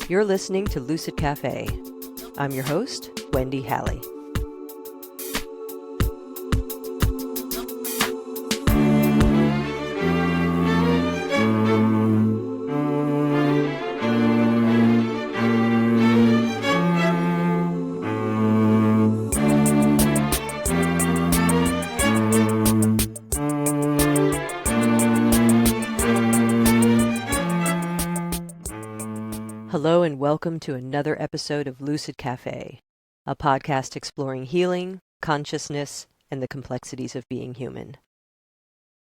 You're listening to Lucid Cafe. I'm your host, Wendy Halley. Hello and welcome to another episode of Lucid Cafe, a podcast exploring healing, consciousness, and the complexities of being human.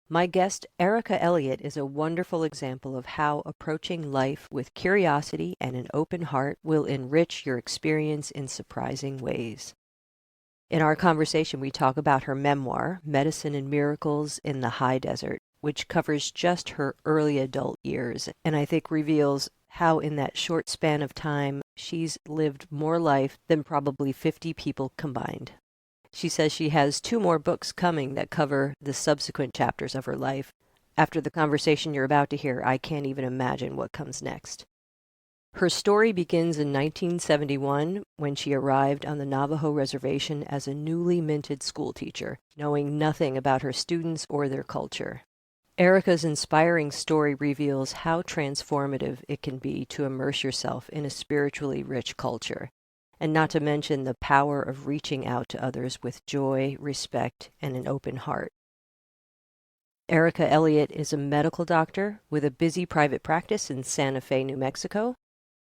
My guest, Erica Elliott, is a wonderful example of how approaching life with curiosity and an open heart will enrich your experience in surprising ways. In our conversation, we talk about her memoir, Medicine and Miracles in the High Desert, which covers just her early adult years, and I think reveals how in that short span of time, she's lived more life than probably 50 people combined. She says she has 2 more books coming that cover the subsequent chapters of her life. After the conversation you're about to hear, I can't even imagine what comes next. Her story begins in 1971 when she arrived on the Navajo reservation as a newly minted schoolteacher, knowing nothing about her students or their culture. Erica's inspiring story reveals how transformative it can be to immerse yourself in a spiritually rich culture, and not to mention the power of reaching out to others with joy, respect, and an open heart. Erica Elliott is a medical doctor with a busy private practice in Santa Fe, New Mexico.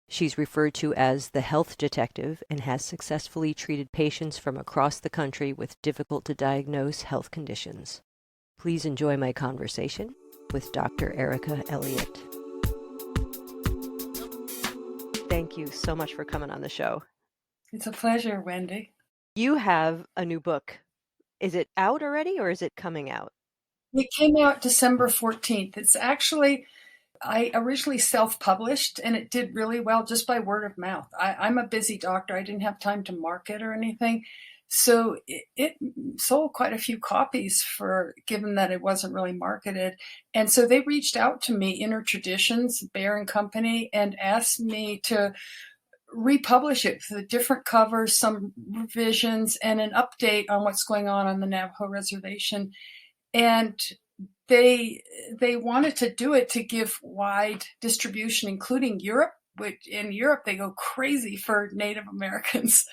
She's referred to as the health detective and has successfully treated patients from across the country with difficult-to-diagnose health conditions. Please enjoy my conversation with Dr. Erica Elliott. Thank you so much for coming on the show. It's a pleasure, Wendy. You have a new book. Is it out already or is it coming out? It came out December 14th. It's actually, I originally self-published and it did really well just by word of mouth. I'm a busy doctor. I didn't have time to market or anything. So it sold quite a few copies given that it wasn't really marketed. And so they reached out to me, Inner Traditions, Bear and Company, and asked me to republish it with different covers, some revisions, and an update on what's going on the Navajo reservation. And they wanted to do it to give wide distribution, including Europe, which in Europe they go crazy for Native Americans.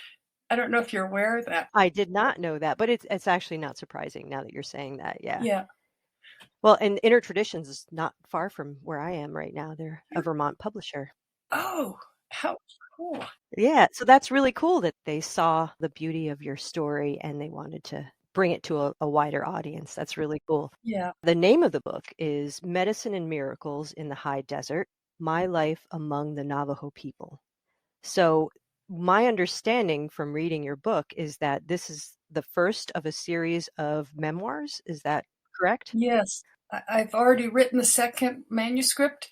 I don't know if you're aware of that. I did not know that, but it's actually not surprising now that you're saying that. Yeah. Yeah. Well, and Inner Traditions is not far from where I am right now. They're a Vermont publisher. Oh, how cool. Yeah, so that's really cool that they saw the beauty of your story and they wanted to bring it to a wider audience. That's really cool. Yeah. The name of the book is Medicine and Miracles in the High Desert, My Life Among the Navajo People. So my understanding from reading your book is that this is the first of a series of memoirs. Is that correct? Yes. I've already written the second manuscript,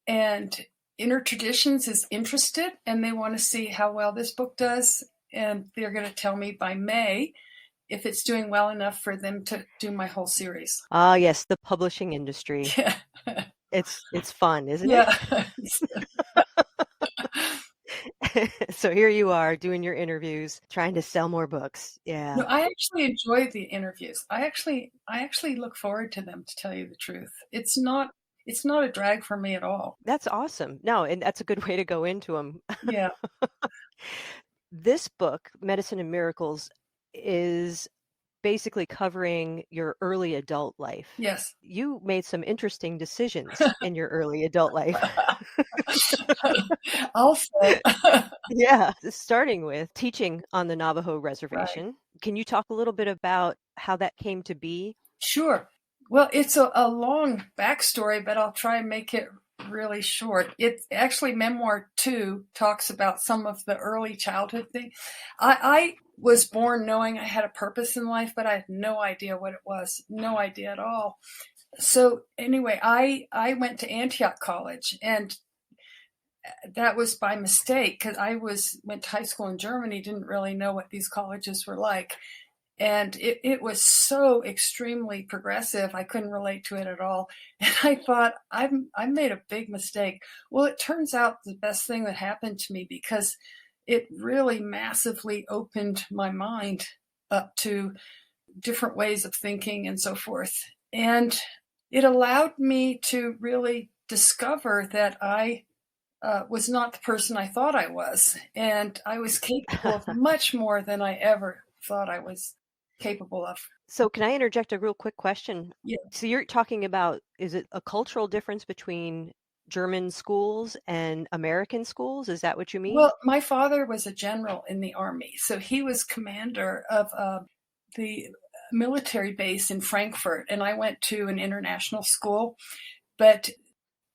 and Inner Traditions is interested and they want to see how well this book does. And they're going to tell me by May if it's doing well enough for them to do my whole series. Ah, yes, the publishing industry. Yeah. It's fun, isn't Yeah. it? So here you are doing your interviews, trying to sell more books. Yeah. No, I actually enjoy the interviews. I actually look forward to them, to tell you the truth. It's not a drag for me at all. That's awesome. No, and that's a good way to go into them. Yeah. This book, Medicine and Miracles, is basically covering your early adult life. Yes. You made some interesting decisions in your early adult life. I'll say. Yeah, starting with teaching on the Navajo reservation. Right. Can you talk a little bit about how that came to be? Sure. Well, it's a long backstory, but I'll try and make it really short. It's actually memoir 2 talks about some of the early childhood things. I was born knowing I had a purpose in life, but I had no idea what it was. No idea at all. So anyway, I went to Antioch College, and that was by mistake because I went to high school in Germany, didn't really know what these colleges were like. And it was so extremely progressive. I couldn't relate to it at all. And I thought, I made a big mistake. Well, it turns out the best thing that happened to me, because it really massively opened my mind up to different ways of thinking and so forth. And it allowed me to really discover that I was not the person I thought I was. And I was capable of much more than I ever thought I was capable of. So can I interject a real quick question? Yeah. So you're talking about, is it a cultural difference between German schools and American schools? Is that what you mean? Well, my father was a general in the army. So he was commander of the military base in Frankfurt. And I went to an international school. But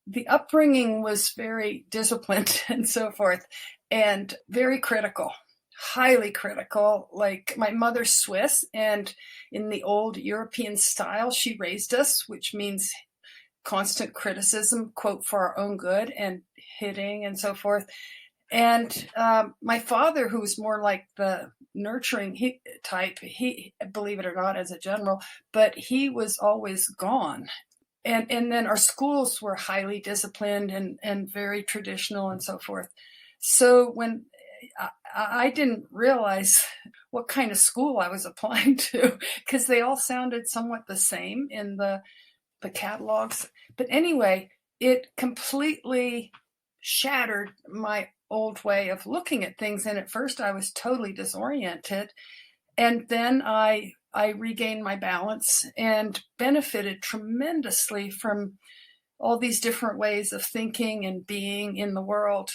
the upbringing was very disciplined and so forth, and very critical, highly critical. Like, my mother's Swiss, and in the old European style, she raised us, which means constant criticism, quote, for our own good, and hitting and so forth. And my father, who was more like the nurturing type, he, believe it or not, as a general, but he was always gone. And then our schools were highly disciplined and very traditional and so forth. So when I didn't realize what kind of school I was applying to, because they all sounded somewhat the same in the catalogs. But anyway, it completely shattered my old way of looking at things. And at first I was totally disoriented. And then I regained my balance and benefited tremendously from all these different ways of thinking and being in the world.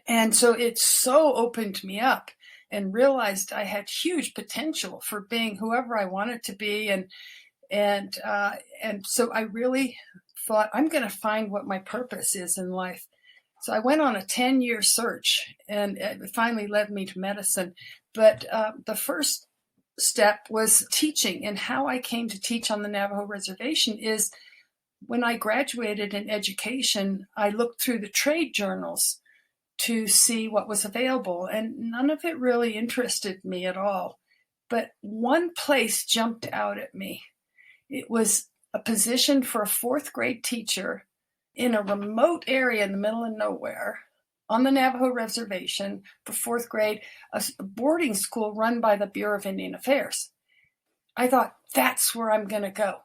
And so it so opened me up, and realized I had huge potential for being whoever I wanted to be. And so I really thought, I'm going to find what my purpose is in life. So I went on a 10-year search, and it finally led me to medicine. But the first step was teaching. And how I came to teach on the Navajo reservation is, when I graduated in education, I looked through the trade journals to see what was available, and none of it really interested me at all. But one place jumped out at me. It was a position for a fourth grade teacher in a remote area in the middle of nowhere on the Navajo reservation for fourth grade, a boarding school run by the Bureau of Indian Affairs. I thought, that's where I'm going to go.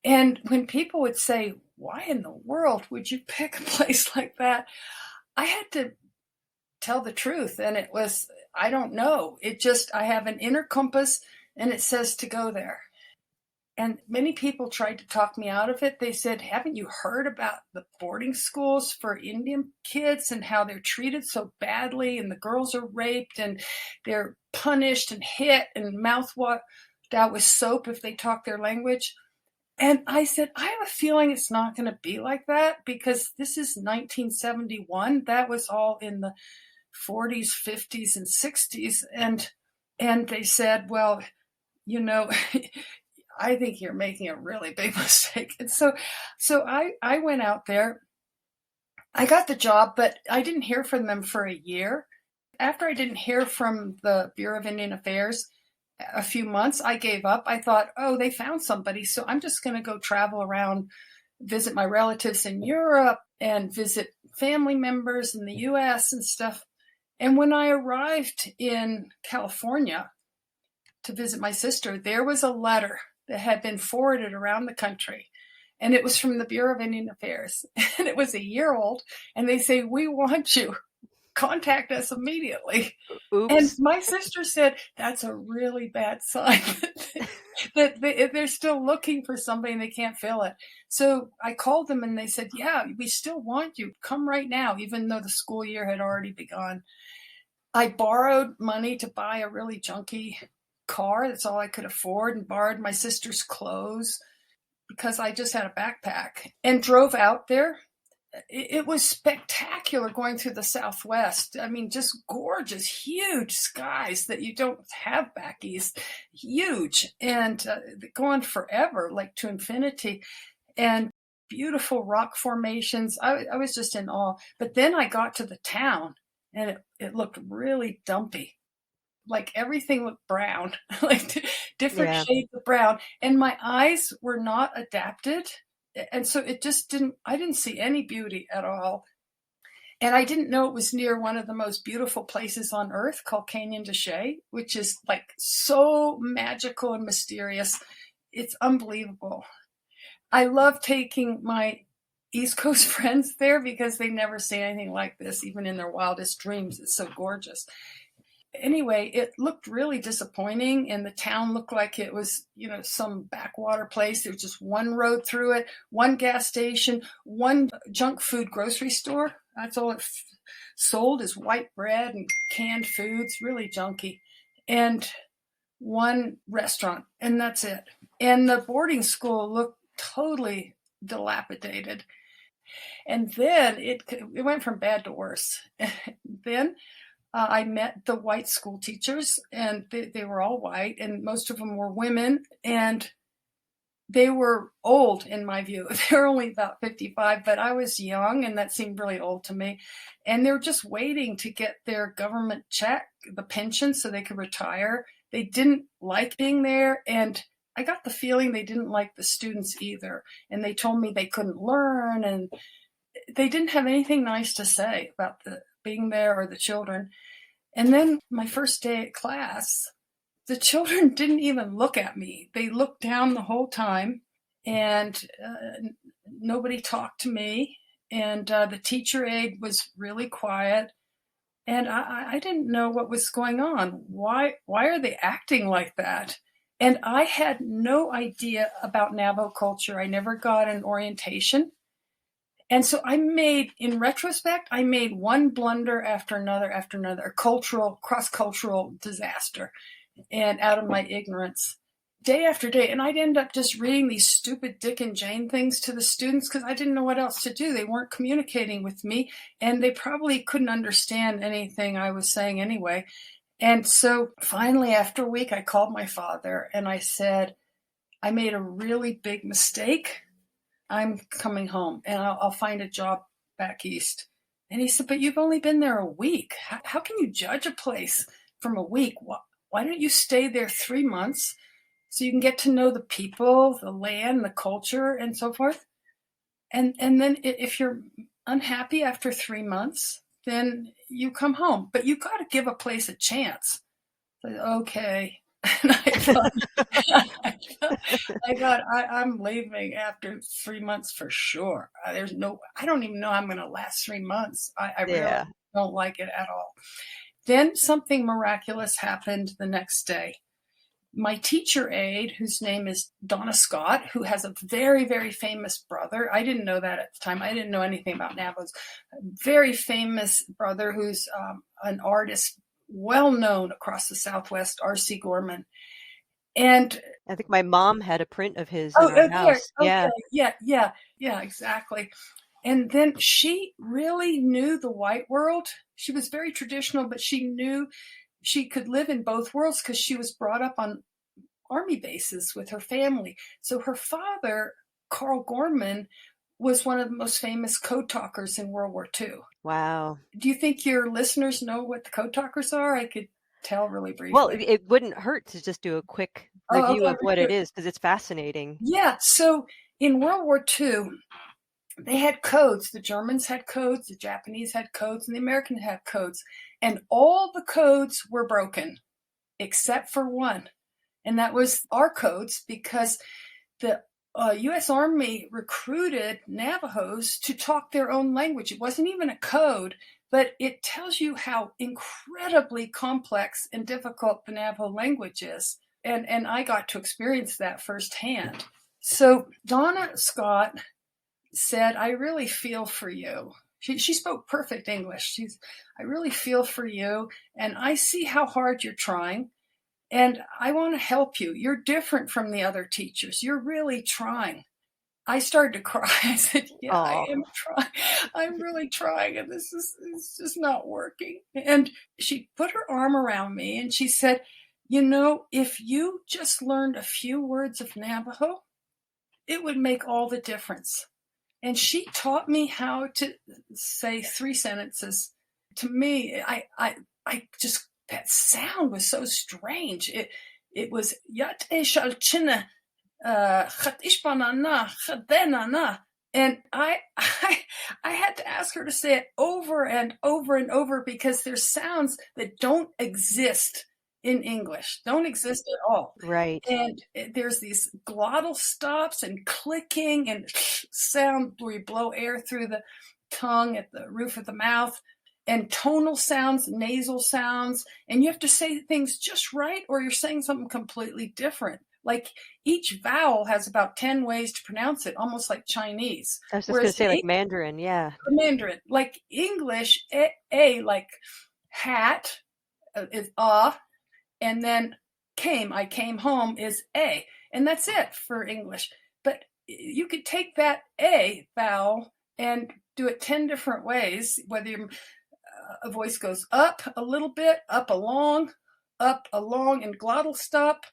And when people would say, why in the world would you pick a place like that? I had to tell the truth. And it was, I don't know. It just, I have an inner compass, and it says to go there. And many people tried to talk me out of it. They said, haven't you heard about the boarding schools for Indian kids and how they're treated so badly, and the girls are raped and they're punished and hit and mouthwashed out with soap if they talk their language? And I said, I have a feeling it's not going to be like that, because this is 1971. That was all in the 40s, 50s, and 60s. And they said, well, you know, I think you're making a really big mistake. And so I went out there. I got the job, but I didn't hear from them for a year. After I didn't hear from the Bureau of Indian Affairs a few months, I gave up. I thought, oh, they found somebody, so I'm just going to go travel around, visit my relatives in Europe and visit family members in the US and stuff. And when I arrived in California to visit my sister, there was a letter that had been forwarded around the country. And it was from the Bureau of Indian Affairs. And it was a year old. And they say, we want you. Contact us immediately. Oops. And my sister said, that's a really bad sign that they're still looking for somebody and they can't fill it. So I called them, and they said, yeah, we still want you. Come right now, even though the school year had already begun. I borrowed money to buy a really junky car. That's all I could afford, and borrowed my sister's clothes because I just had a backpack, and drove out there. It was spectacular going through the Southwest. I mean, just gorgeous, huge skies that you don't have back east. Huge. And going forever, like to infinity. And beautiful rock formations. I was just in awe. But then I got to the town, and it looked really dumpy. like everything looked brown, like different Yeah. shades of brown. And my eyes were not adapted. And so I didn't see any beauty at all. And I didn't know it was near one of the most beautiful places on earth called Canyon de Chelly, which is like so magical and mysterious. It's unbelievable. I love taking my East Coast friends there because they never see anything like this, even in their wildest dreams. It's so gorgeous. Anyway, it looked really disappointing, and the town looked like it was, some backwater place. There was just one road through it, one gas station, one junk food grocery store. That's all it sold is white bread and canned foods, really junky, and one restaurant, and that's it. And the boarding school looked totally dilapidated. And then it went from bad to worse. Then I met the white school teachers, and they were all white, and most of them were women, and they were old in my view. They were only about 55, but I was young, and that seemed really old to me. And they were just waiting to get their government check, the pension, so they could retire. They didn't like being there, and I got the feeling they didn't like the students either. And they told me they couldn't learn, and they didn't have anything nice to say about being there or the children. And then my first day at class, the children didn't even look at me. They looked down the whole time, and nobody talked to me. And the teacher aide was really quiet. And I didn't know what was going on. Why are they acting like that? And I had no idea about Navajo culture. I never got an orientation. And so in retrospect, I made one blunder after another, a cross-cultural disaster, and out of my ignorance, day after day. And I'd end up just reading these stupid Dick and Jane things to the students because I didn't know what else to do. They weren't communicating with me, and they probably couldn't understand anything I was saying anyway. And so finally, after a week, I called my father and I said, I made a really big mistake. I'm coming home, and I'll find a job back east. And he said, but you've only been there a week. How can you judge a place from a week? Why don't you stay there 3 months so you can get to know the people, the land, the culture, and so forth? And then if you're unhappy after 3 months, then you come home. But you got to give a place a chance. I said, okay. And I'm leaving after 3 months for sure. I don't even know I'm going to last 3 months. I really don't like it at all. Then something miraculous happened the next day. My teacher aide, whose name is Donna Scott, who has a very, very famous brother. I didn't know that at the time. I didn't know anything about Navajos. A very famous brother who's an artist, well known across the Southwest, R.C. Gorman. And I think my mom had a print of his in our house. Okay. Yeah, exactly. And then she really knew the white world. She was very traditional, but she knew she could live in both worlds because she was brought up on army bases with her family. So her father, Carl Gorman, was one of the most famous code talkers in World War II. Wow. Do you think your listeners know what the code talkers are? I could tell really briefly. Well, it wouldn't hurt to just do a quick review of what it is, because it's fascinating. Yeah. So in World War II, they had codes. The Germans had codes, the Japanese had codes, and the Americans had codes. And all the codes were broken except for one. And that was our codes, because the U.S. Army recruited Navajos to talk their own language. It wasn't even a code, but it tells you how incredibly complex and difficult the Navajo language is. And I got to experience that firsthand. So Donna Scott said, I really feel for you. She spoke perfect English. I really feel for you, and I see how hard you're trying, and I want to help you. You're different from the other teachers. You're really trying. I started to cry. I said, yeah, Aww. I am trying. I'm really trying, and it's just not working. And she put her arm around me, and she said, if you just learned a few words of Navajo, it would make all the difference. And she taught me how to say 3 sentences. To me, I just that sound was so strange. It was yat e shalchina chatish banana chadenana. And I had to ask her to say it over and over and over because there's sounds that don't exist in English, don't exist at all. Right. And there's these glottal stops and clicking and sound where you blow air through the tongue at the roof of the mouth, and tonal sounds, nasal sounds, and you have to say things just right or you're saying something completely different. Like each vowel has about 10 ways to pronounce it, almost like Chinese. I was just going Whereas to say like Mandarin. Yeah. Mandarin, like English, like hat is and then I came home is a, and that's it for English. But you could take that a vowel and do it 10 different ways, whether a voice goes up a little bit, up along, and glottal stop,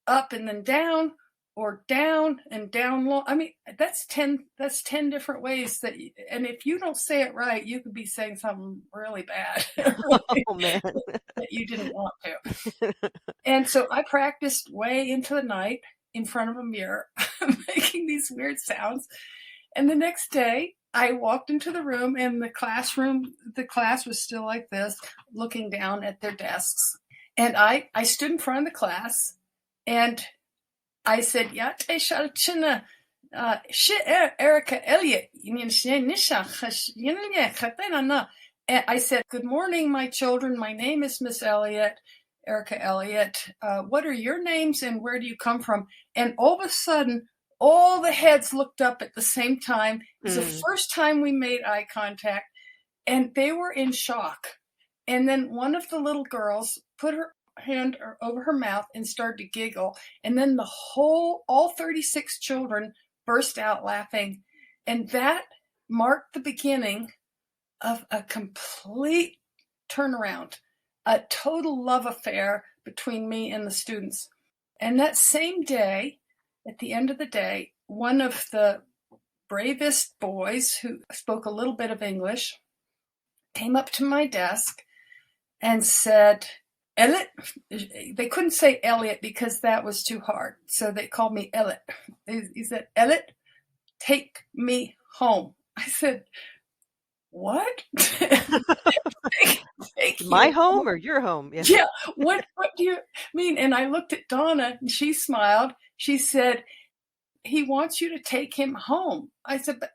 up and then down, or down and down long. I mean, that's 10 different ways that, and if you don't say it right, you could be saying something really bad. Oh man. That you didn't want to. And so I practiced way into the night in front of a mirror, making these weird sounds. And the next day I walked into the room, and the class was still like this, looking down at their desks. And I stood in front of the class and I said, Yate Shalchina, Erica Elliott. And I said, good morning, my children. My name is Miss Elliott, Erica Elliott. What are your names and where do you come from? And all of a sudden, all the heads looked up at the same time. It was the first time we made eye contact, and they were in shock. And then one of the little girls put her hand over her mouth and started to giggle. And then all 36 children burst out laughing. And that marked the beginning of a complete turnaround, a total love affair between me and the students. And that same day, at the end of the day, one of the bravest boys who spoke a little bit of English came up to my desk and said, Elliot, they couldn't say Elliot because that was too hard. So they called me Elliot. He said, Elliot, take me home. I said, what? My home or your home? Yeah. What do you mean? And I looked at Donna and she smiled. She said, he wants you to take him home. I said, but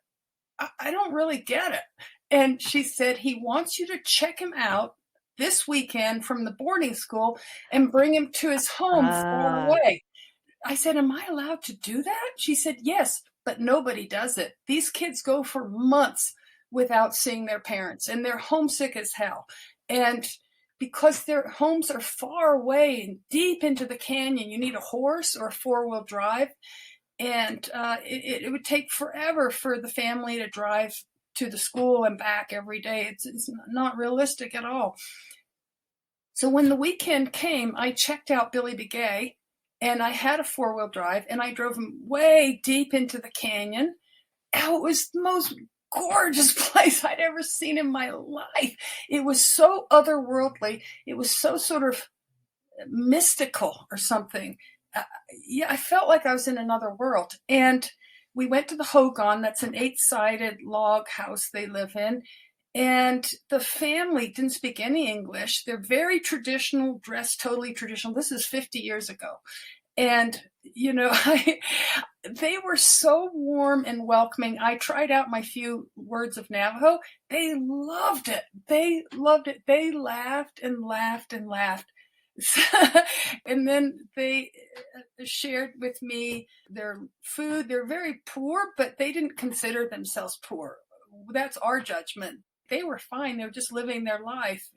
I don't really get it. And she said, he wants you to check him out this weekend from the boarding school and bring him to his home far away. I said, am I allowed to do that? She said, yes, but nobody does it. These kids go for months without seeing their parents, and they're homesick as hell. And because their homes are far away and deep into the canyon, you need a horse or a four-wheel drive. And it would take forever for the family to drive to the school and back every day. It's not realistic at all. So when the weekend came, I checked out Billy Begay, and I had a four-wheel drive, and I drove him way deep into the canyon. Oh, it was the most gorgeous place I'd ever seen in my life. It was so otherworldly. It was so sort of mystical or something. I felt like I was in another world. And we went to the Hogan. That's an 8-sided log house they live in. And the family didn't speak any English. They're very traditional, dressed totally traditional. This is 50 years ago. And, they were so warm and welcoming. I tried out my few words of Navajo. They loved it. They loved it. They laughed and laughed and laughed. And then they shared with me their food. They're very poor, but they didn't consider themselves poor. That's our judgment. They were fine. They were just living their life,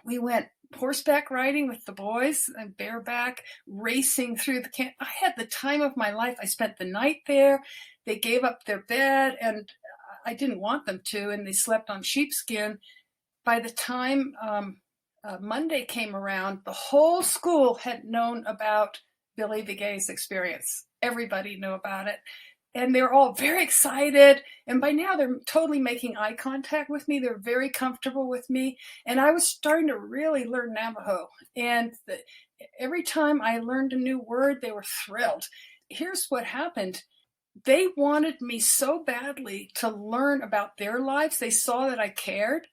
We went horseback riding with the boys and bareback, racing through the camp. I had the time of my life. I spent the night there. They gave up their bed, and I didn't want them to, and they slept on sheepskin. By the time Monday came around, the whole school had known about Billy Begay's experience. Everybody knew about it. and they're all very excited. And by now they're totally making eye contact with me. They're very comfortable with me. And I was starting to really learn Navajo. And every time I learned a new word, they were thrilled. Here's what happened. They wanted me so badly to learn about their lives. They saw that I cared.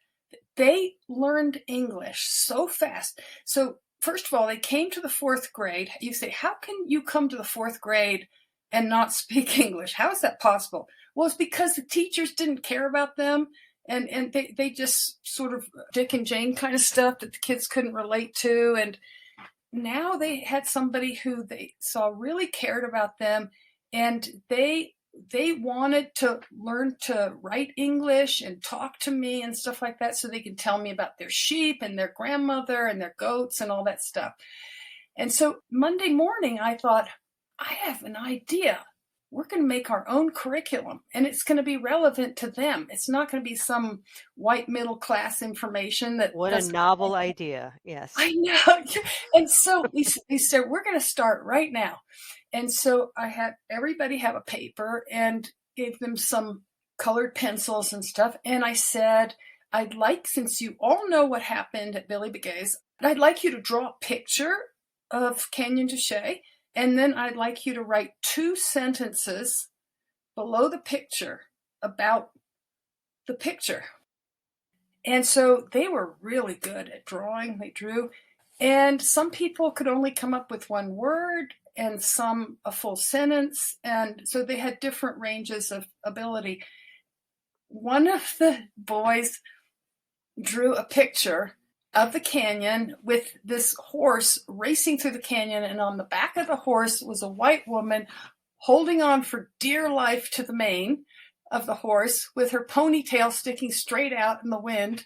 They learned English so fast. So first of all, they came to the fourth grade. You say, how can you come to the fourth grade and not speak English? How is that possible? Well, it's because the teachers didn't care about them. And they just sort of Dick and Jane kind of stuff that the kids couldn't relate to. And now they had somebody who they saw really cared about them, and they wanted to learn to write English and talk to me and stuff like that so they can tell me about their sheep and their grandmother and their goats and all that stuff. And so Monday morning, I thought, I have an idea. We're going to make our own curriculum, and it's going to be relevant to them. It's not going to be some white middle class information that. What a novel idea. Yes. I know. And so we said, we're going to start right now. And so I had everybody have a paper and gave them some colored pencils and stuff. And I said, I'd like, since you all know what happened at Billy Begay's, I'd like you to draw a picture of Canyon de Chelly. And then I'd like you to write 2 sentences below the picture about the picture. And so they were really good at drawing. They drew. And some people could only come up with 1 word, and some a full sentence. And so they had different ranges of ability. One of the boys drew a picture of the canyon with this horse racing through the canyon. And on the back of the horse was a white woman holding on for dear life to the mane of the horse with her ponytail sticking straight out in the wind.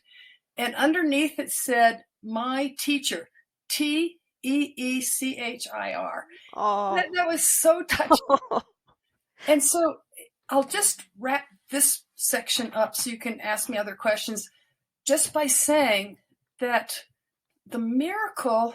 And underneath it said, my teacher, Teeechir. Oh. That was so touching. And so I'll just wrap this section up so you can ask me other questions just by saying that the miracle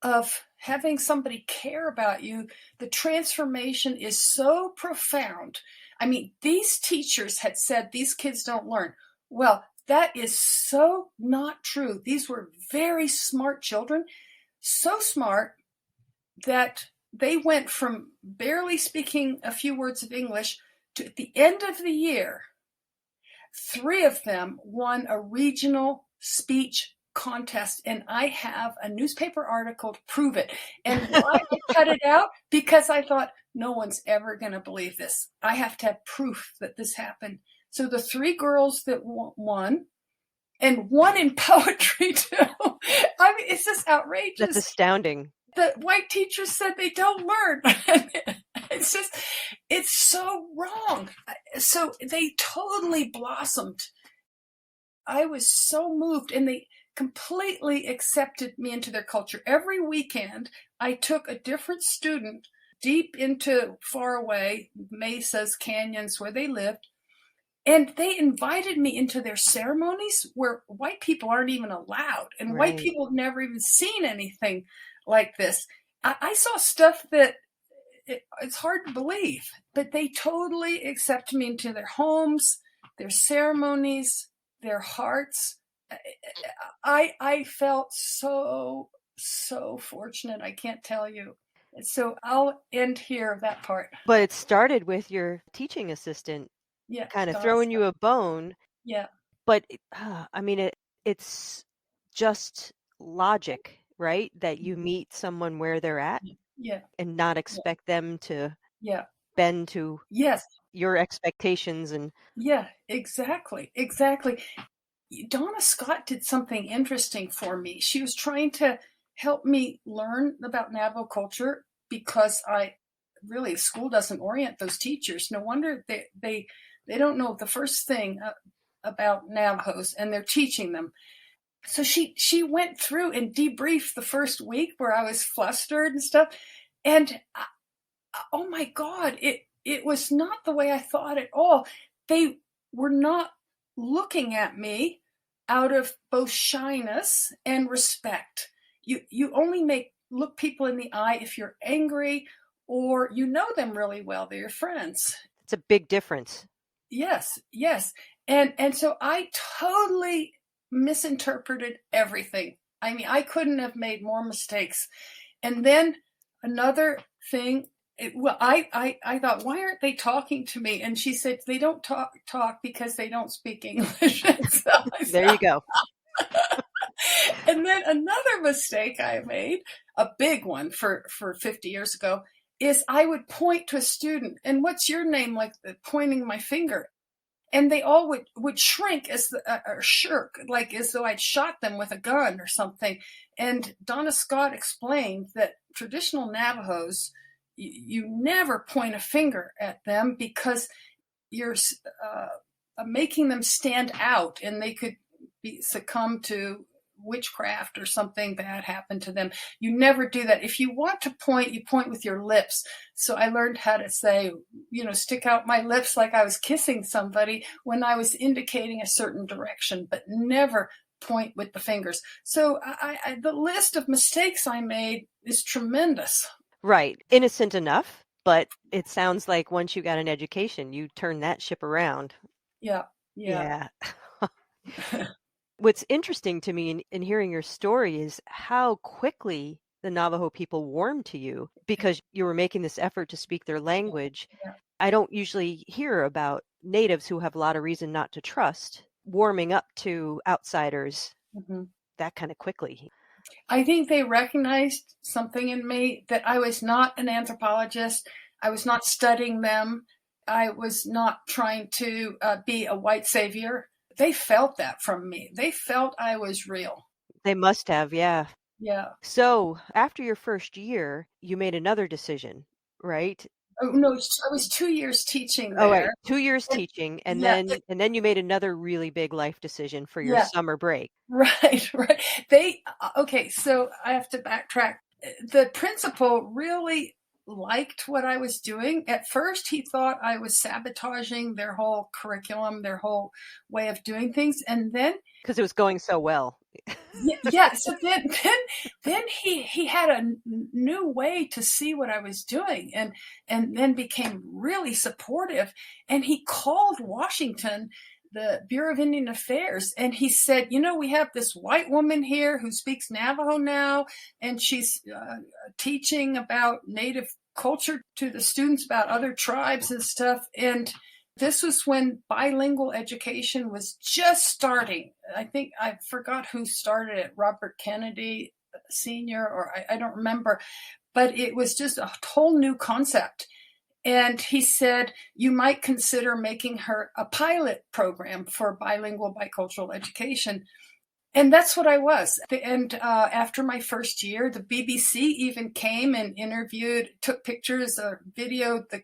of having somebody care about you, the transformation is so profound. I mean, these teachers had said these kids don't learn. Well, that is so not true. These were very smart children, so smart that they went from barely speaking a few words of English to, at the end of the year, 3 of them won a regional speech contest, and I have a newspaper article to prove it. And why I cut it out? Because I thought, no one's ever going to believe this. I have to have proof that this happened. So the 3 girls that won, and 1 in poetry too. I mean, it's just outrageous. That's astounding. The white teachers said they don't learn. It's so wrong. So they totally blossomed. I was so moved, and they completely accepted me into their culture. Every weekend, I took a different student deep into far away mesas, canyons where they lived, and they invited me into their ceremonies where white people aren't even allowed, and Right. white people have never even seen anything like this. I saw stuff that it's hard to believe, but they totally accepted me into their homes, their ceremonies, their hearts. I felt so fortunate. I can't tell you. So I'll end here, that part. But it started with your teaching assistant Yeah, kind of throwing you a bone. Yeah. But I mean, it's just logic, right? That you meet someone where they're at, Yeah, and not expect them to yeah, bend to yes, your expectations. And yeah, exactly. Donna Scott did something interesting for me. She was trying to help me learn about Navajo culture, because school doesn't orient those teachers. No wonder they don't know the first thing about Navajos, and they're teaching them. So she went through and debriefed the first week where I was flustered and stuff. And oh my God, it was not the way I thought at all. They were not looking at me out of both shyness and respect. You only look people in the eye if you're angry or you know them really well, they're your friends. It's a big difference. Yes, yes. And so I totally misinterpreted everything. I mean, I couldn't have made more mistakes. And then another thing, I thought, why aren't they talking to me? And she said, they don't talk because they don't speak English. So There you go. and then another mistake I made, a big one for 50 years ago, is I would point to a student and what's your name, like pointing my finger. And they all would shrink as or shirk, like as though I'd shot them with a gun or something. And Donna Scott explained that traditional Navajos, you never point a finger at them because you're making them stand out, and they could succumb to witchcraft or something bad happened to them. You never do that. If you want to point, you point with your lips. So I learned how to say, stick out my lips like I was kissing somebody when I was indicating a certain direction, but never point with the fingers. So the list of mistakes I made is tremendous. Right. Innocent enough, but it sounds like once you got an education, you turned that ship around. Yeah. Yeah. What's interesting to me in hearing your story is how quickly the Navajo people warmed to you because you were making this effort to speak their language. Yeah. I don't usually hear about natives who have a lot of reason not to trust warming up to outsiders that kind of quickly. I think they recognized something in me, that I was not an anthropologist. I was not studying them. I was not trying to be a white savior. They felt that from me. They felt I was real. They must have, yeah. Yeah. So after your first year, you made another decision, right? Oh, no, I was 2 years teaching Oh, right. there. 2 years teaching, and Yeah, then you made another really big life decision for your yeah, summer break. right. Okay, so I have to backtrack. The principal really liked what I was doing. At first, he thought I was sabotaging their whole curriculum, their whole way of doing things. And then, Because it was going so well. yeah, so then he had a new way to see what I was doing, and then became really supportive. And he called Washington, the Bureau of Indian Affairs, and he said, we have this white woman here who speaks Navajo now, and she's teaching about Native culture to the students about other tribes and stuff. And this was when bilingual education was just starting. I think I forgot who started it, Robert Kennedy Sr., or I don't remember, but it was just a whole new concept. And he said, you might consider making her a pilot program for bilingual bicultural education. And that's what I was. And after my first year, the BBC even came and interviewed, took pictures, videoed the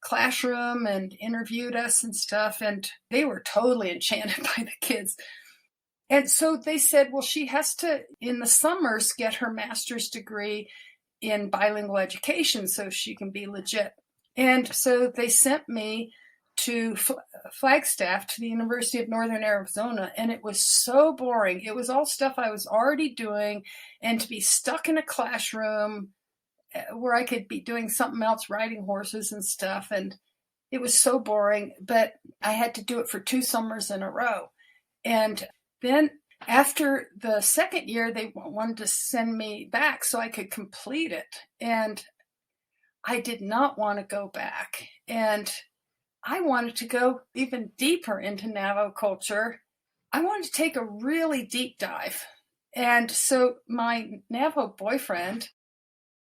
classroom and interviewed us and stuff. And they were totally enchanted by the kids. And so they said, well, she has to, in the summers, get her master's degree in bilingual education so she can be legit. And so they sent me to Flagstaff, to the University of Northern Arizona, and it was so boring. It was all stuff I was already doing, and to be stuck in a classroom where I could be doing something else, riding horses and stuff, and it was so boring, but I had to do it for 2 summers in a row. And then after the second year, they wanted to send me back so I could complete it, and I did not want to go back. And I wanted to go even deeper into Navajo culture. I wanted to take a really deep dive. And so my Navajo boyfriend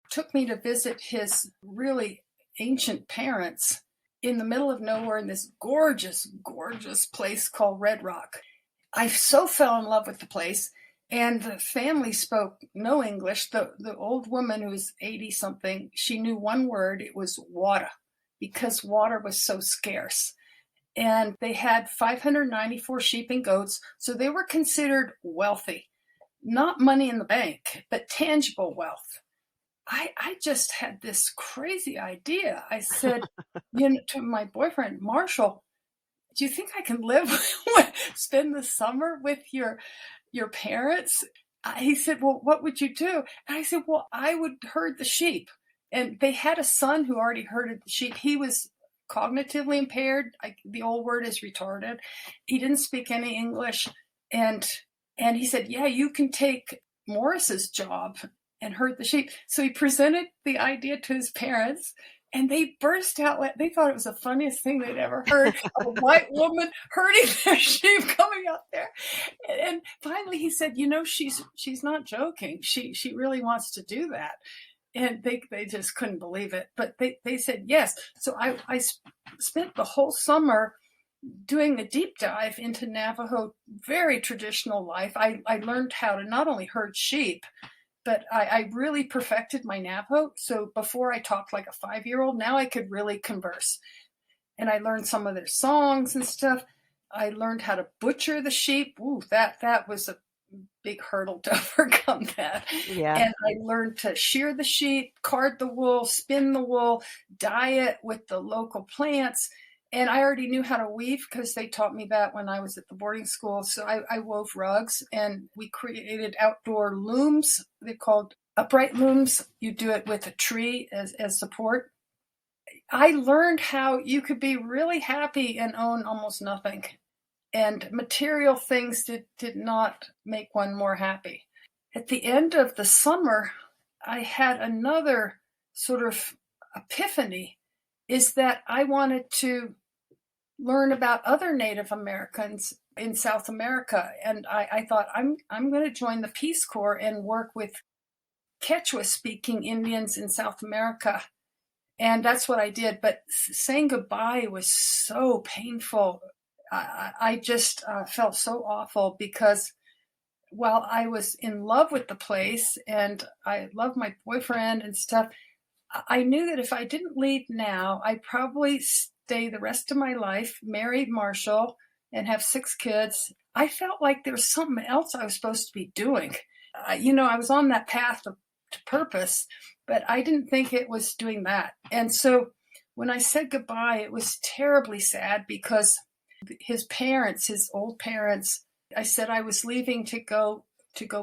took me to visit his really ancient parents in the middle of nowhere in this gorgeous, gorgeous place called Red Rock. I so fell in love with the place, and the family spoke no English. The old woman, who was 80-something, she knew one word. It was water, because water was so scarce. And they had 594 sheep and goats, so they were considered wealthy. Not money in the bank, but tangible wealth. I just had this crazy idea. I said, to my boyfriend, Marshall, do you think I can spend the summer with your parents? He said, well, what would you do? And I said, well, I would herd the sheep. And they had a son who already herded the sheep. He was cognitively impaired. The old word is retarded. He didn't speak any English. And he said, yeah, you can take Morris's job and herd the sheep. So he presented the idea to his parents, and they burst out. They thought it was the funniest thing they'd ever heard, of a white woman herding their sheep coming out there. And finally he said, she's not joking. She really wants to do that. And they just couldn't believe it. But they said yes. So I spent the whole summer doing a deep dive into Navajo, very traditional life. I learned how to not only herd sheep, but I really perfected my Navajo. So before I talked like a 5-year-old, now I could really converse. And I learned some of their songs and stuff. I learned how to butcher the sheep. Ooh, that was a big hurdle to overcome that. Yeah. And I learned to shear the sheep, card the wool, spin the wool, dye it with the local plants. And I already knew how to weave because they taught me that when I was at the boarding school. So I wove rugs, and we created outdoor looms. They're called upright looms. You do it with a tree as support. I learned how you could be really happy and own almost nothing. And material things did not make one more happy. At the end of the summer, I had another sort of epiphany, is that I wanted to learn about other Native Americans in South America. And I thought, I'm going to join the Peace Corps and work with Quechua-speaking Indians in South America. And that's what I did. But saying goodbye was so painful. I just felt so awful, because while I was in love with the place and I loved my boyfriend and stuff, I knew that if I didn't leave now, I'd probably stay the rest of my life, marry Marshall, and have 6 kids. I felt like there was something else I was supposed to be doing. I was on that path to purpose, but I didn't think it was doing that. And so when I said goodbye, it was terribly sad, because his old parents, I said I was leaving to go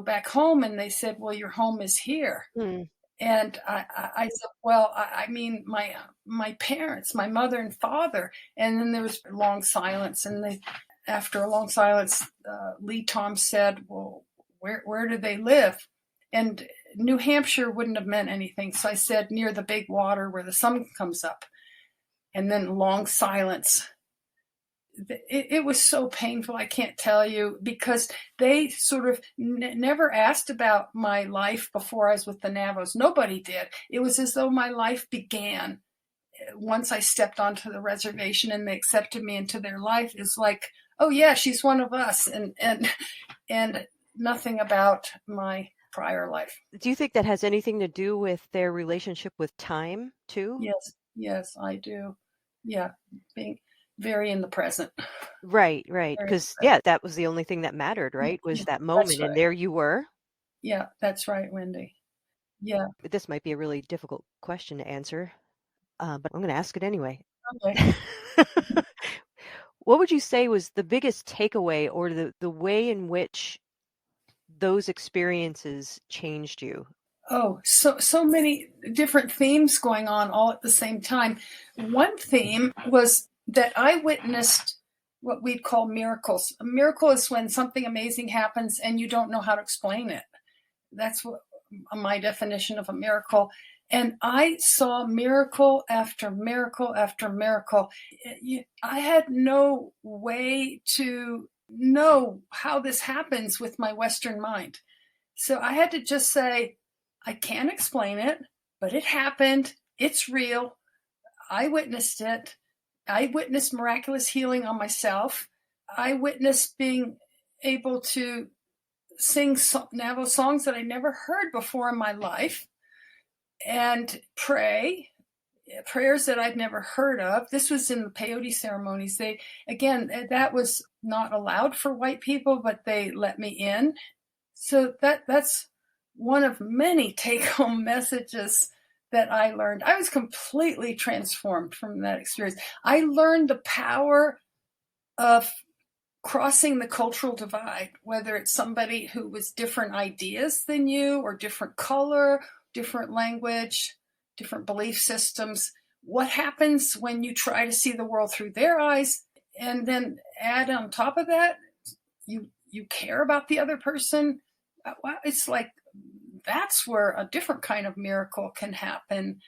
back home, and they said, well, your home is here. Mm. And I said, well, I mean, my parents, my mother and father. And then there was a long silence. And after a long silence, Lee Tom said, well, where do they live? And New Hampshire wouldn't have meant anything. So I said, near the big water where the sun comes up. And then long silence. It was so painful, I can't tell you, because they sort of never asked about my life before I was with the Navajos. Nobody did. It was as though my life began once I stepped onto the reservation and they accepted me into their life. It's like, oh yeah, she's one of us, and nothing about my prior life. Do you think that has anything to do with their relationship with time too? Yes, I do. Yeah, being very in the present. Right. Because that was the only thing that mattered, right? Was that moment, right. And there you were. Yeah, that's right, Wendy. Yeah. This might be a really difficult question to answer, but I'm going to ask it anyway. Okay. What would you say was the biggest takeaway, or the way in which those experiences changed you? Oh, so many different themes going on all at the same time. One theme was that I witnessed what we'd call miracles. A miracle is when something amazing happens and you don't know how to explain it. That's what my definition of a miracle. And I saw miracle after miracle after miracle. I had no way to know how this happens with my Western mind. So I had to just say, I can't explain it, but it happened. It's real. I witnessed it. I witnessed miraculous healing on myself. I witnessed being able to sing Navajo songs that I never heard before in my life, and pray prayers that I'd never heard of. This was in the peyote ceremonies. That was not allowed for white people, but they let me in. So that's one of many take-home messages that I learned. I was completely transformed from that experience. I learned the power of crossing the cultural divide, whether it's somebody who was different ideas than you, or different color, different language, different belief systems. what happens when you try to see the world through their eyes, and then add on top of that, you care about the other person. Well, it's like that's where a different kind of miracle can happen.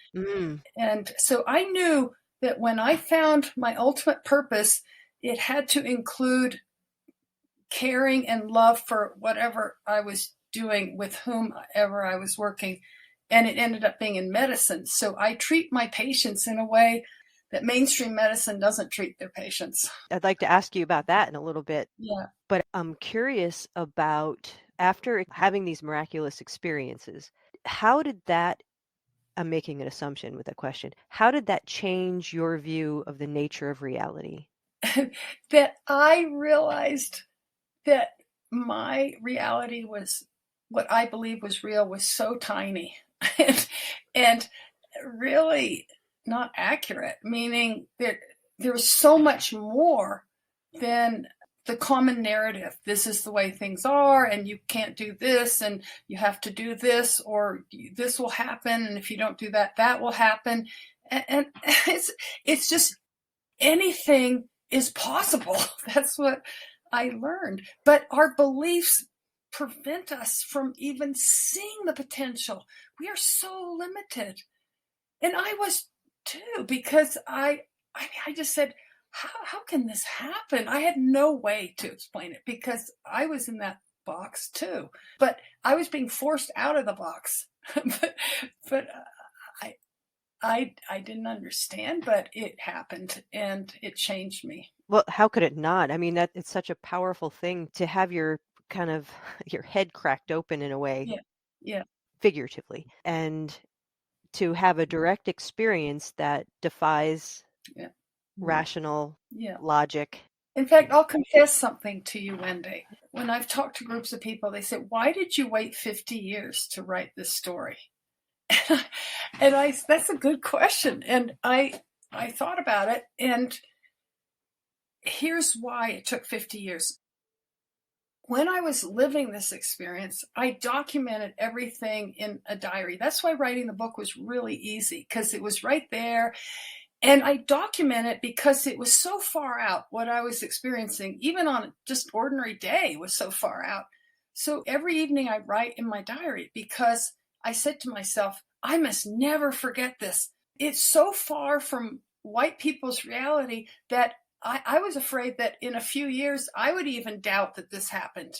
And so I knew that when I found my ultimate purpose, it had to include caring and love for whatever I was doing with whomever I was working. And it ended up being in medicine. So I treat my patients in a way that mainstream medicine doesn't treat their patients. I'd like to ask you about that in a little bit. Yeah. But I'm curious about, after having these miraculous experiences, how did that, I'm making an assumption with that question, how did that change your view of the nature of reality? That I realized that my reality was, what I believe was real, was so tiny and really not accurate, meaning that there was so much more than the common narrative. This is the way things are, and you can't do this, and you have to do this, or this will happen, and if you don't do that, that will happen. And it's just anything is possible. That's what I learned. But our beliefs prevent us from even seeing the potential. We are so limited. And I was too, because I just said, how can this happen? I had no way to explain it because I was in that box too. But I was being forced out of the box. but I didn't understand, but it happened and it changed me. Well, how could it not? I mean, that it's such a powerful thing to have your kind of your head cracked open in a way, Yeah. Yeah. figuratively, and to have a direct experience that defies Yeah. rational Yeah. logic. In fact, I'll confess something to you, Wendy. When I've talked to groups of people, they say, why did you wait 50 years to write this story? And that's a good question. And I thought about it, and here's why it took 50 years. When I was living this experience, I documented everything in a diary. That's why writing the book was really easy, because it was right there. And I document it because it was so far out. What I was experiencing, even on just ordinary day, was so far out. So every evening I write in my diary because I said to myself, I must never forget this. It's so far from white people's reality that I was afraid that in a few years I would even doubt that this happened.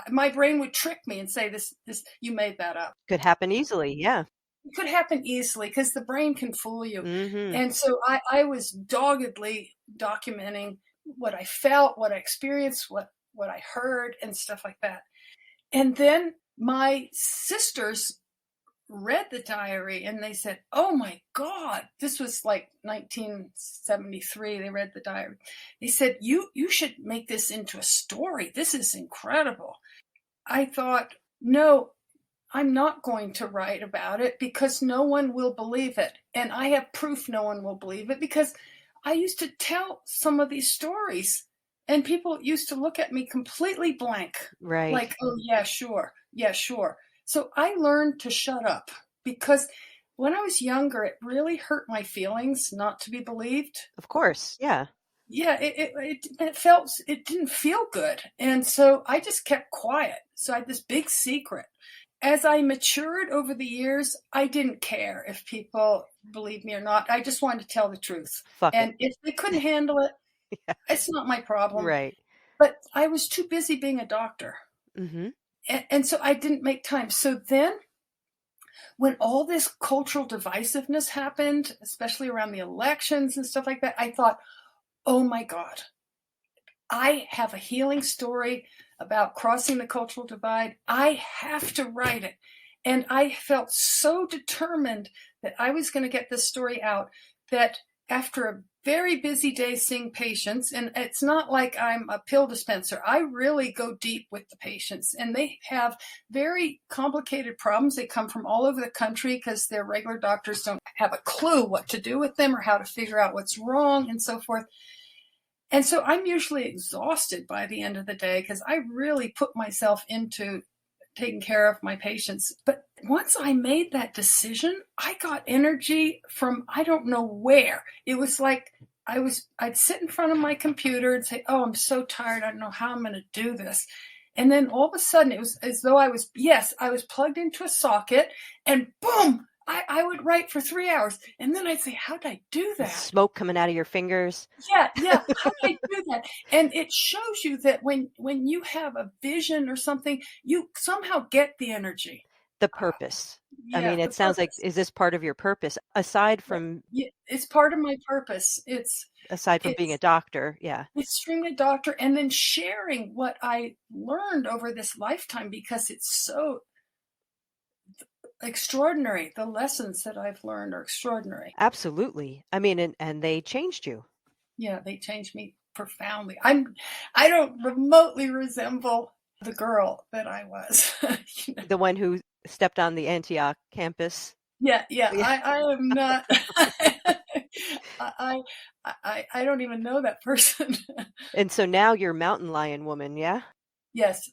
My brain would trick me and say, this, you made that up. Could happen easily, yeah. It could happen easily because the brain can fool you. Mm-hmm. And so I was doggedly documenting what I felt, what I experienced, what I heard, and stuff like that. And then my sisters read the diary and they said, oh my God, this was like 1973. They read the diary. They said, you should make this into a story. This is incredible. I thought, no, I'm not going to write about it because no one will believe it. And I have proof no one will believe it because I used to tell some of these stories and people used to look at me completely blank. Right. Like, oh, yeah, sure. Yeah, sure. So I learned to shut up because when I was younger, it really hurt my feelings not to be believed. Of course, yeah. Yeah, it didn't feel good. And so I just kept quiet. So I had this big secret. As I matured over the years, I didn't care if people believed me or not. I just wanted to tell the truth. And if they couldn't handle it, yeah, it's not my problem. Right. But I was too busy being a doctor. Mm-hmm. And so I didn't make time. So then when all this cultural divisiveness happened, especially around the elections and stuff like that, I thought, oh my God, I have a healing story about crossing the cultural divide. I have to write it. And I felt so determined that I was going to get this story out that after a very busy day seeing patients, and it's not like I'm a pill dispenser, I really go deep with the patients, and they have very complicated problems. They come from all over the country because their regular doctors don't have a clue what to do with them or how to figure out what's wrong and so forth. And so I'm usually exhausted by the end of the day because I really put myself into taking care of my patients. But once I made that decision, I got energy from I don't know where. It was like I'd sit in front of my computer and say, "Oh, I'm so tired. I don't know how I'm going to do this." And then all of a sudden it was as though I was plugged into a socket, and boom, I would write for 3 hours. And then I'd say, "How did I do that?" Smoke coming out of your fingers. Yeah. How did I do that? And it shows you that when you have a vision or something, you somehow get the energy. The Uh, purpose. I yeah, mean, the it sounds like, purpose. is this part of your purpose aside Yeah, from yeah, it's part of my purpose. being a It's doctor? Yeah. streaming a doctor and then sharing what I learned over this lifetime because it's so extraordinary. The lessons that I've learned are extraordinary. Absolutely. I mean, and they changed you. Yeah, they changed me profoundly. I don't remotely resemble the girl that I was. You know? The one who stepped on the Antioch campus. Yeah, Yeah. I am not. I, I don't even know that person. And so now you're Mountain Lion Woman, yeah? Yes.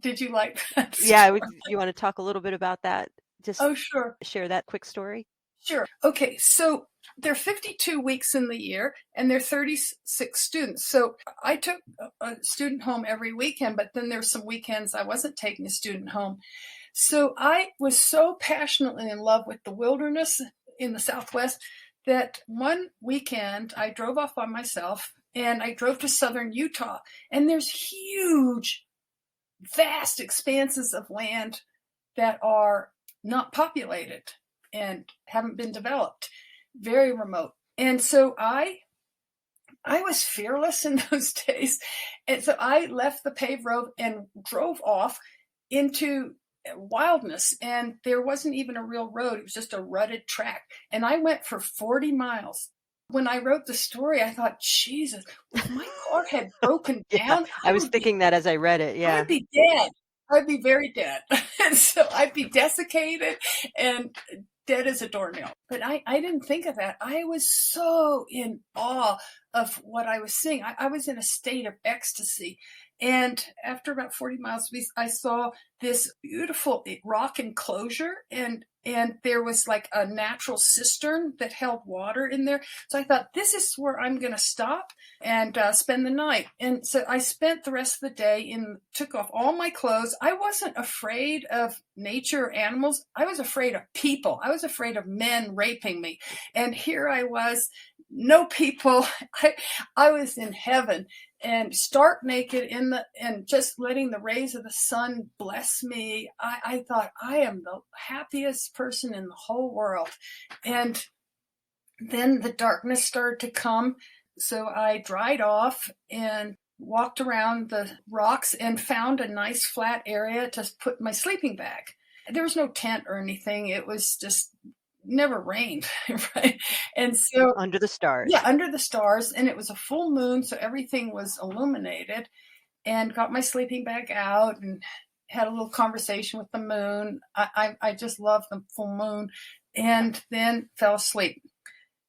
Did you like that Yeah, story? you want to talk a little bit about that? Just Oh, sure. share that quick story. Sure. Okay, so there are 52 weeks in the year and there are 36 students. So I took a student home every weekend, but then there's some weekends I wasn't taking a student home. So I was so passionately in love with the wilderness in the Southwest that one weekend I drove off by myself and I drove to southern Utah. And there's huge, vast expanses of land that are not populated and haven't been developed, very remote. And so I was fearless in those days. And so I left the paved road and drove off into wildness. And there wasn't even a real road. It was just a rutted track. And I went for 40 miles. When I wrote the story, I thought, Jesus, if my car had broken Yeah, down, I was thinking that as I read it. Yeah. I'd be dead. I'd be very dead. And so I'd be desiccated and dead as a doornail. But I didn't think of that. I was so in awe of what I was seeing. I was in a state of ecstasy. And after about 40 miles, I saw this beautiful rock enclosure, and there was like a natural cistern that held water in there. So I thought, this is where I'm going to stop and spend the night. And so I spent the rest of the day took off all my clothes. I wasn't afraid of nature or animals. I was afraid of people. I was afraid of men raping me. And here I was, no people. I was in heaven and stark naked and just letting the rays of the sun bless me. I thought, I am the happiest person in the whole world. And then the darkness started to come. So I dried off and walked around the rocks and found a nice flat area to put my sleeping bag. There was no tent or anything. It was just never rained, right? And so Under the stars. yeah, under the stars, and it was a full moon, so everything was illuminated, and got my sleeping bag out and had a little conversation with the moon. I just love the full moon, and then fell asleep.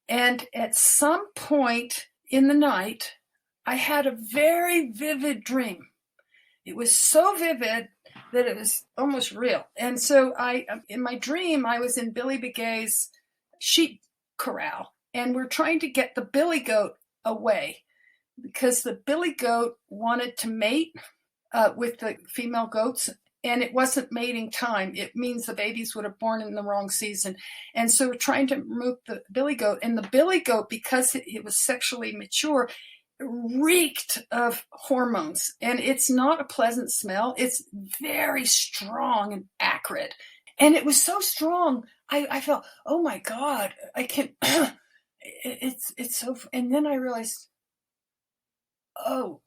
And at some point in the night, I had a very vivid dream. It was so vivid that it was almost real. And so in my dream, I was in Billy Begay's sheep corral, and we're trying to get the billy goat away because the billy goat wanted to mate with the female goats, and it wasn't mating time. It means the babies would have born in the wrong season. And so we're trying to remove the billy goat, and the billy goat, because it was sexually mature, reeked of hormones, and it's not a pleasant smell. It's very strong and acrid, and it was so strong. I felt, oh my God, I can't. It's so. And then I realized, oh,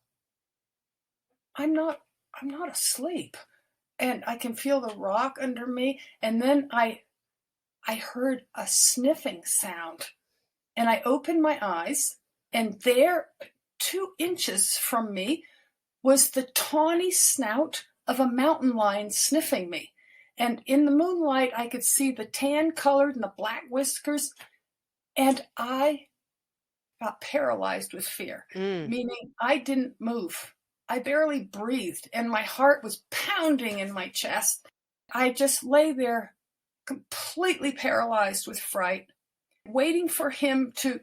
I'm not asleep, and I can feel the rock under me. And then I heard a sniffing sound, and I opened my eyes, and there, 2 inches from me, was the tawny snout of a mountain lion sniffing me. And in the moonlight, I could see the tan colored and the black whiskers. And I got paralyzed with fear, meaning I didn't move. I barely breathed, and my heart was pounding in my chest. I just lay there completely paralyzed with fright, waiting for him to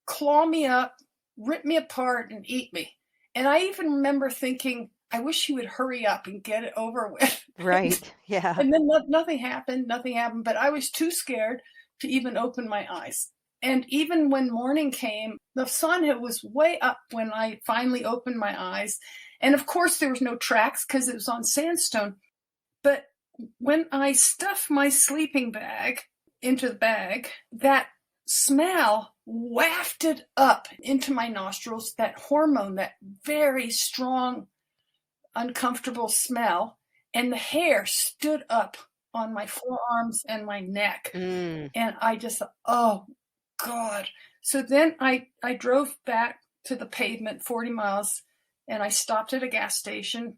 claw me up, rip me apart, and eat me. And I even remember thinking, I wish he would hurry up and get it over with. Right. Yeah. And then nothing happened, but I was too scared to even open my eyes. And even when morning came, the sun was way up when I finally opened my eyes. And of course, there was no tracks because it was on sandstone. But when I stuffed my sleeping bag into the bag, that smell wafted up into my nostrils, that hormone, that very strong, uncomfortable smell, and the hair stood up on my forearms and my neck. Mm. And I just thought, oh, God. So then I drove back to the pavement 40 miles, and I stopped at a gas station.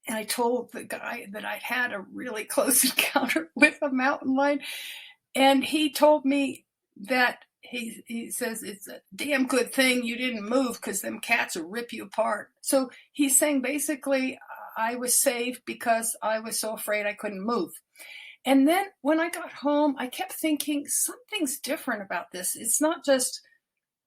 And I told the guy that I'd had a really close encounter with a mountain lion. And he told me that he says it's a damn good thing you didn't move because them cats will rip you apart. So he's saying basically I was saved because I was so afraid I couldn't move. And then when I got home, I kept thinking something's different about this. It's not just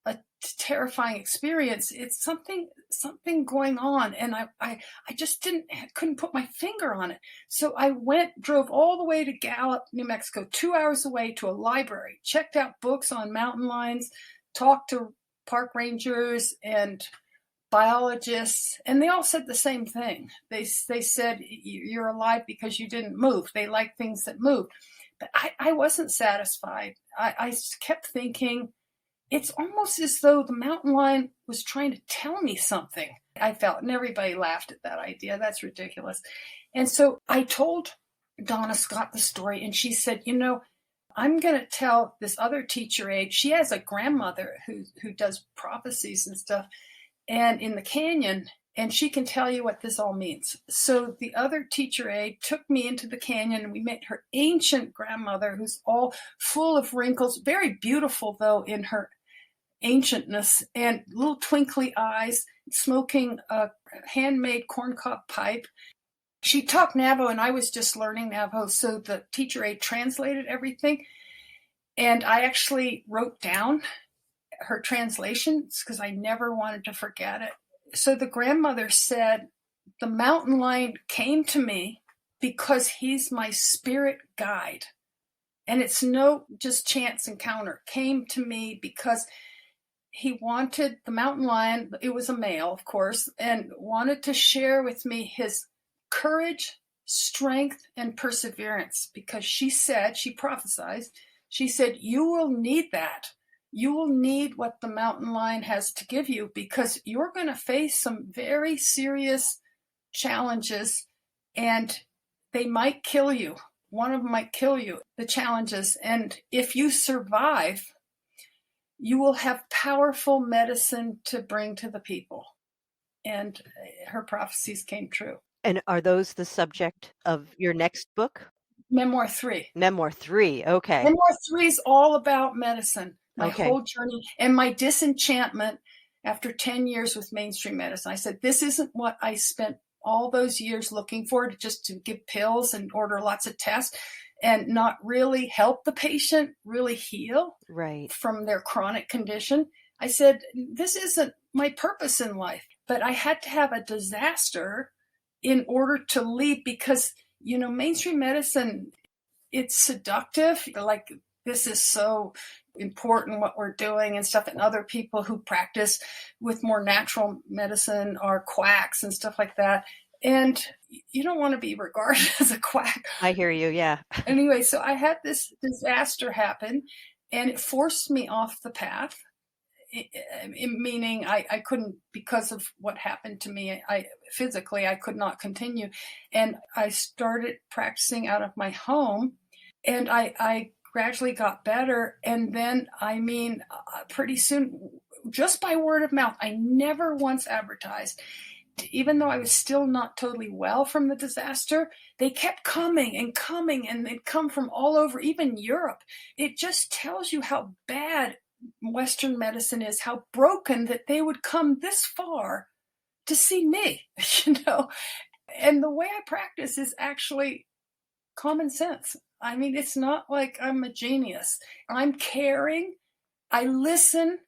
a terrifying experience. It's something going on. And I just couldn't put my finger on it. So I drove all the way to Gallup, New Mexico, 2 hours away, to a library, checked out books on mountain lions, talked to park rangers and biologists, and they all said the same thing. They said, you're alive because you didn't move. They like things that move. But I wasn't satisfied. I kept thinking, it's almost as though the mountain lion was trying to tell me something. I felt, and everybody laughed at that idea. That's ridiculous. And so I told Donna Scott the story, and she said, I'm going to tell this other teacher aide. She has a grandmother who does prophecies and stuff, and in the canyon, and she can tell you what this all means. So the other teacher aide took me into the canyon, and we met her ancient grandmother, who's all full of wrinkles, very beautiful, though, in her ancientness, and little twinkly eyes, smoking a handmade corncob pipe. She talked Navajo, and I was just learning Navajo, so the teacher aide translated everything. And I actually wrote down her translations because I never wanted to forget it. So the grandmother said, the mountain lion came to me because he's my spirit guide. And it's no just chance encounter. Came to me because he wanted, the mountain lion, it was a male, of course, and wanted to share with me his courage, strength, and perseverance, because she prophesied, she said, you will need that. You will need what the mountain lion has to give you, because you're going to face some very serious challenges, and they might kill you. One of them might kill you, the challenges. And if you survive, you will have powerful medicine to bring to the people. And her prophecies came true. And are those the subject of your next book? Memoir 3. Memoir 3, okay. Memoir 3 is all about medicine, my Okay. whole journey, and my disenchantment after 10 years with mainstream medicine. I said, this isn't what I spent all those years looking for, just to give pills and order lots of tests and not really help the patient really heal from their chronic condition. I said, this isn't my purpose in life. But I had to have a disaster in order to leave, because, mainstream medicine, it's seductive. Like, this is so important what we're doing and stuff. And other people who practice with more natural medicine are quacks and stuff like that. And you don't want to be regarded as a quack. I hear you, yeah. Anyway, so I had this disaster happen, and it forced me off the path. Meaning I couldn't, because of what happened to me, physically I could not continue. And I started practicing out of my home, and I gradually got better. And then, pretty soon, just by word of mouth, I never once advertised. Even though I was still not totally well from the disaster, they kept coming, and they'd come from all over, even Europe. It just tells you how bad Western medicine is, how broken, that they would come this far to see me, And the way I practice is actually common sense. I mean, it's not like I'm a genius. I'm caring. I listen.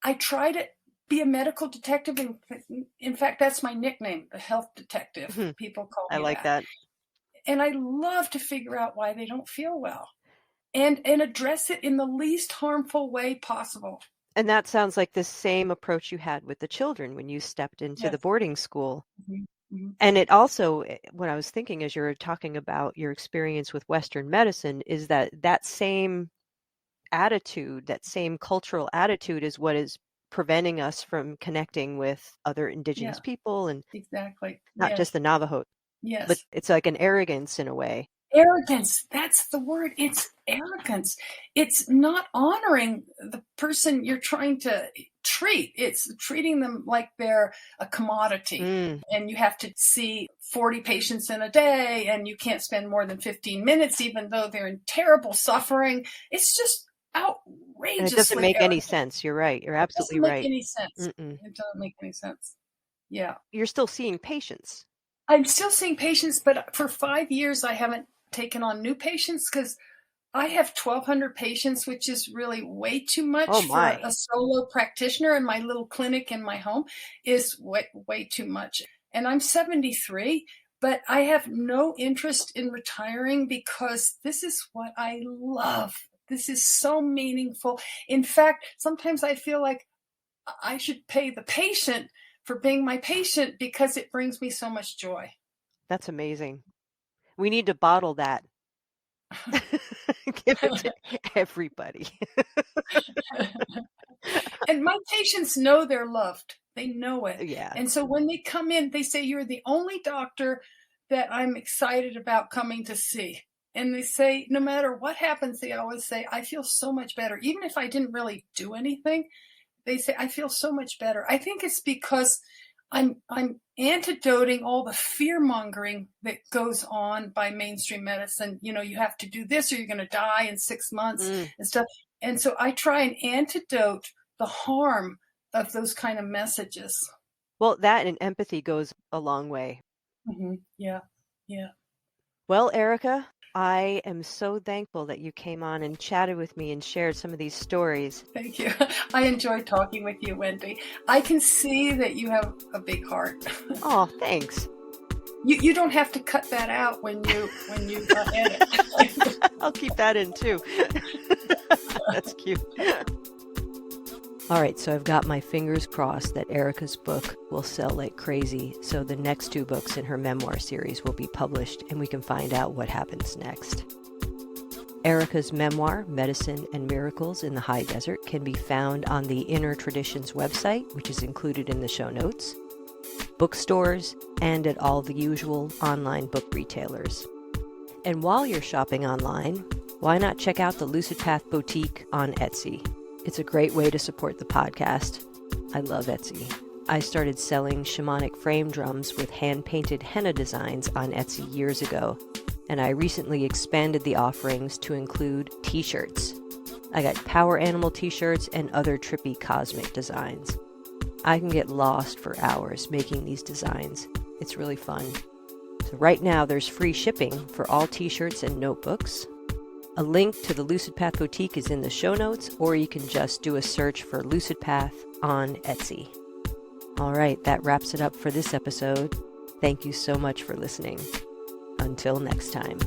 I try to be a medical detective. In fact, that's my nickname, the health detective. People call I me like that. And I love to figure out why they don't feel well and address it in the least harmful way possible. And that sounds like the same approach you had with the children when you stepped into the Yes. boarding school. Mm-hmm. And it also, what I was thinking as you were talking about your experience with Western medicine, is that same attitude, that same cultural attitude is what is preventing us from connecting with other indigenous people, and Exactly. not just the Navajo, but Yes. it's like an arrogance in a way. Arrogance. That's the word. It's arrogance. It's not honoring the person you're trying to treat. It's treating them like they're a commodity. And you have to see 40 patients in a day, and you can't spend more than 15 minutes, even though they're in terrible suffering. It's just outrageously And it doesn't make arrogant. any sense. You're right. You're absolutely It doesn't make right. any sense. Mm-mm. It doesn't make any sense. Yeah. You're still seeing patients. I'm still seeing patients, but for 5 years, I haven't taken on new patients because I have 1,200 patients, which is really way too much for a solo practitioner, and my little clinic in my home is way too much. And I'm 73, but I have no interest in retiring because this is what I love. This is so meaningful. In fact, sometimes I feel like I should pay the patient for being my patient because it brings me so much joy. That's amazing. We need to bottle that. Give it to everybody. And my patients know they're loved. They know it. Yeah. And so when they come in, they say, you're the only doctor that I'm excited about coming to see. And they say, no matter what happens, they always say, I feel so much better. Even if I didn't really do anything, they say, I feel so much better. I think it's because I'm antidoting all the fear mongering that goes on by mainstream medicine. You know, you have to do this or you're going to die in 6 months and stuff. And so I try and antidote the harm of those kind of messages. Well, that and empathy goes a long way. Mm-hmm. Yeah. Yeah. Well, Erica, I am so thankful that you came on and chatted with me and shared some of these stories. Thank you. I enjoyed talking with you, Wendy. I can see that you have a big heart. Oh, thanks. You don't have to cut that out when you edit. I'll keep that in too. That's cute. All right, so I've got my fingers crossed that Erica's book will sell like crazy, so the next 2 books in her memoir series will be published and we can find out what happens next. Erica's memoir, Medicine and Miracles in the High Desert, can be found on the Inner Traditions website, which is included in the show notes, bookstores, and at all the usual online book retailers. And while you're shopping online, why not check out the Lucid Path Boutique on Etsy? It's a great way to support the podcast. I love Etsy. I started selling shamanic frame drums with hand-painted henna designs on Etsy years ago, and I recently expanded the offerings to include t-shirts. I got power animal t-shirts and other trippy cosmic designs. I can get lost for hours making these designs. It's really fun. So right now there's free shipping for all t-shirts and notebooks. A link to the Lucid Path Boutique is in the show notes, or you can just do a search for Lucid Path on Etsy. All right, that wraps it up for this episode. Thank you so much for listening. Until next time.